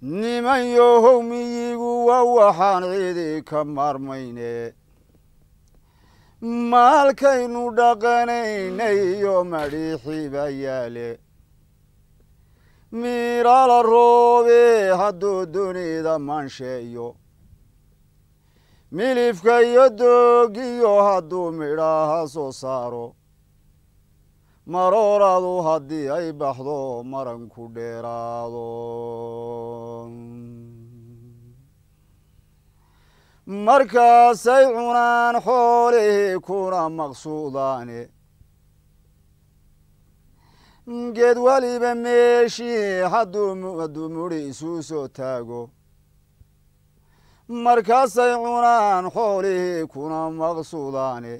niman yohow miyigu waa waxaan cidi ka maarmayne maalkaynu dhaqanaynay iyo madhiixii baa yaale miiraala roobe hadduu dunida maansheeyo milifka iyo doogiyo hadduu midhaha soo saaro marooradu haddii ay baxdo maranku dheeraado markaasay cunaan xoolihii kuna maqsuudaane geed waliba meeshii hadduu mudhi isuu soo taago markaasay cunaan xoolihii kuna maqsuudaane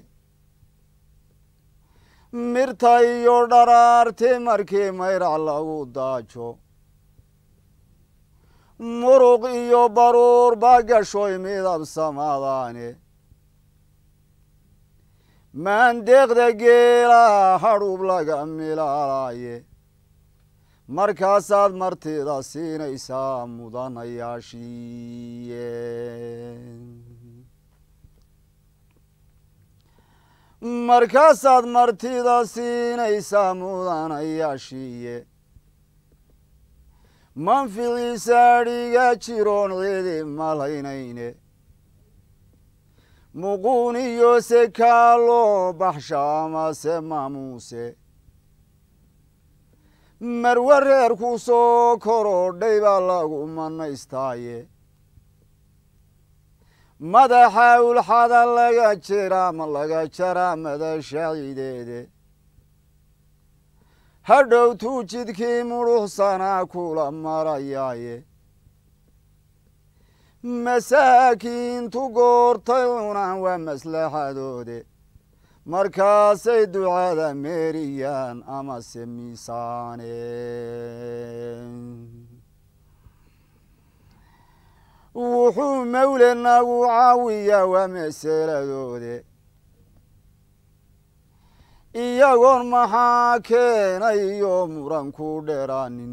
mirta iyo dharaarti markii mayrac lagu daajo muruq iyo baruur baa gashoy midab samaadaane maandeeqda geela hadhuub laga milaalaaye markaasaad martida siinaysaa mudanayaashiiye markaasaad martida siinaysaa mudanayaashiiye manficiisa adhiga jiroon cidi malaynayne muquun iyo sekaaloo baxsha amase maamuuse marwe reerku soo korodhay baa lagu manaystaaye madaxa ulxada laga jaraa madashacideede hadhowtuu jidkii mudhuxsanaa kula marayaaye masaakiintu goortay cunaan waa maslaxadoode markaasay ducada meeriyaan amase miisaane wuxuu mawle nagu caawiyaa waa masaladoode iyagoon maxaa keenayo muranku dheeraanin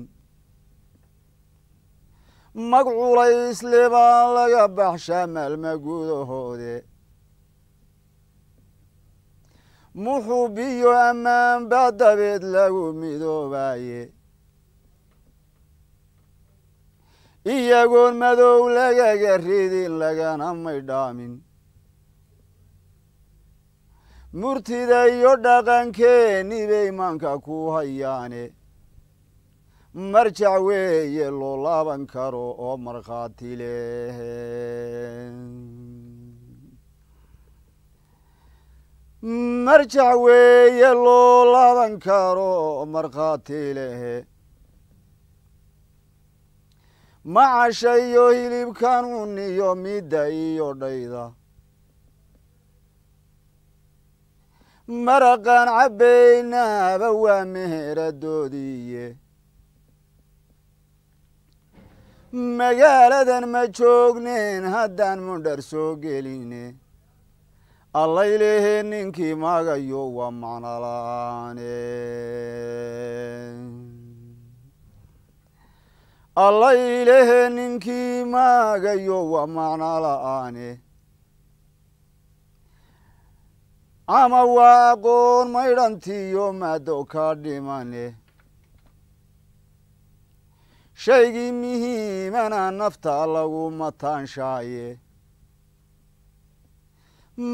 mag culaysle baa laga baxshaa maalma gudahoode muxub iyo ammaan baa dabeed lagu midoobaye iyagoon madow lagaga ridin lagana maydhaamin murtida iyo dhaqankeeni bay maanka ku hayaane marjac weeye loo laaban karo oo markhaati leh marjac weeye loo laaban karo oo markhaati leh macasha iyo hilibkan uniyo midda iyo dhayda maraqan cabbaynaaba waa meheradoodiiye magaaladan ma joogneen haddaan mundhar soo geline allaylehe ninkii magayo waa macno la-aane allaylehe ninkii magayo waa macno la-aane ama waa aqoon maydhantiyo maado ka dhimane shaygii muhiimana nafta lagu mataanshaye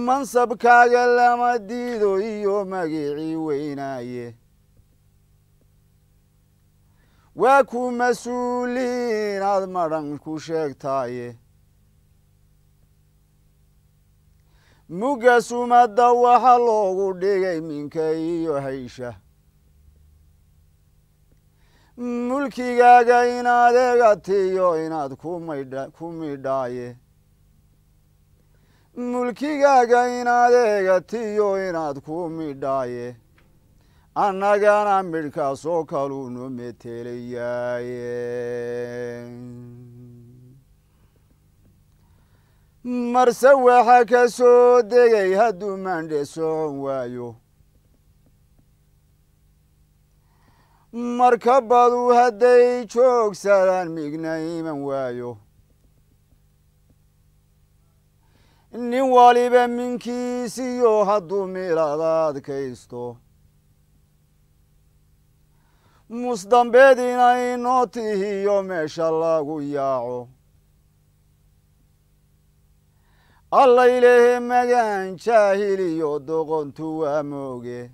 mansabkaaga lama diido iyo magicii weynaaye waa ku mas-uuliin aad madhan ku sheegtaaye mugga sumadda waxa loogu dhigay minka iyo haysha mulkigaaga inaad egatiyo inaad ku midhaaye mulkigaaga inaad egatiyo inaad ku midhaaye annagana midhkaasoo kaluunu metelayaaye marse waxa ka soo degay hadduu maandhe socon waayo markabadu hadday joogsadaan migna iman waayo nin waliba minkiisiyo hadduu milada adkaysto musdambeed inay noo tihiyo meesha lagu yaaco alla ilaahe magaan jaahiliyo doqontu waa mooge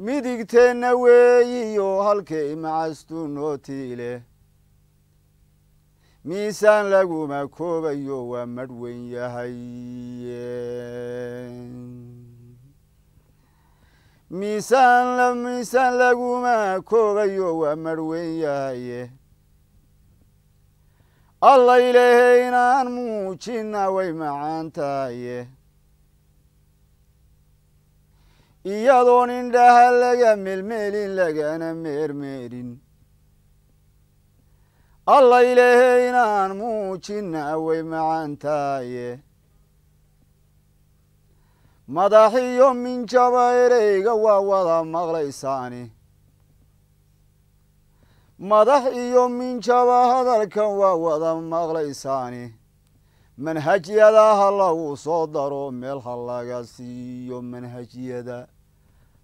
midigteenna weeyiyo halkay macastu noo tiile miisaan laguma koobayo waa madhweyn yahay miisaan laguma koobayo waa madhweyn yahaye alla ilaahe inaan muujina way macaan tahaye iyadoon indhaha laga melmelin lagana meermeerin alla ilaahe inaan muujina way macaan tahaye madaxiyo minjaba ereyga waa wada maqlaysaani madax iyo minjaba hadalkan waa wada maqlaysaani manhajyada ha lagu soo daro meel ha laga siiyo manhajyada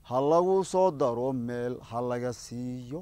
ha lagu soo daro meel ha laga siiyo